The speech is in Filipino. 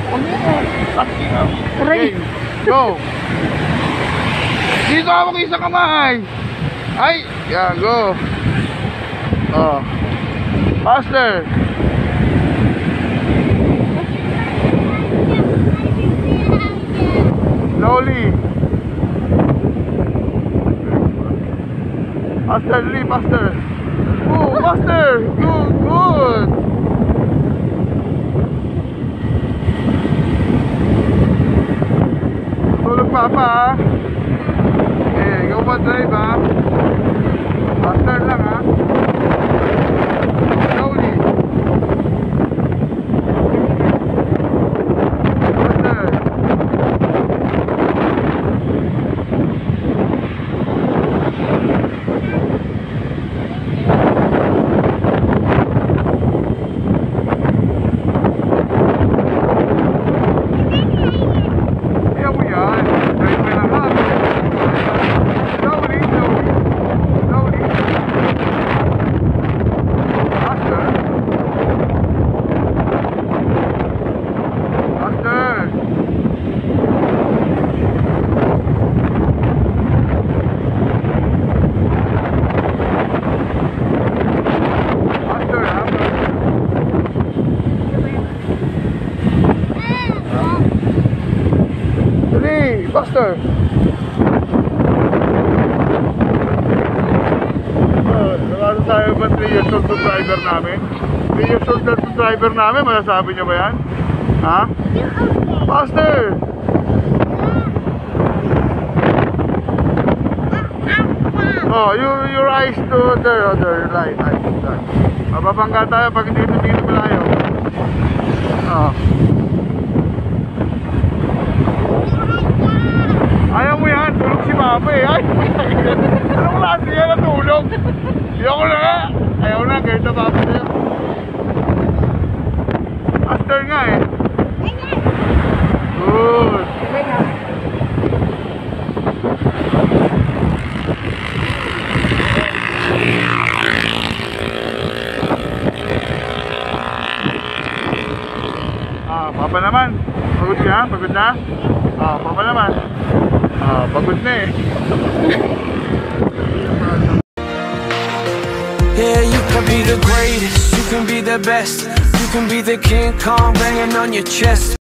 Okay, go. Dito ako isa kamay. Ay, yeah, go. Oh. Faster. Slowly. Faster, Lee, faster. Oh, faster. Good, good. Tulog papa. Okay, go pa drive ha. Faster lang ha. Slowly. Faster. Faster. Nakasa tayo ba 3 years old to driver namin? 3 years old to driver namin, masasabi nyo ba yan? Ha? Faster! Oh, your eyes to other light. Mababangga tayo pag hindi tumingin malayo. Oh. Ayaw mo yan, tulog si Papa eh. Ay, anong klase yan na tulog? Ayaw na nga. Ayaw na, kahit na Papa niya. Faster nga eh. Good. Papa naman. Pagod ka? Pagod na? Papa naman. Pagod na eh. Yeah, you can be the greatest, you can be the best, you can be the King Kong banging on your chest.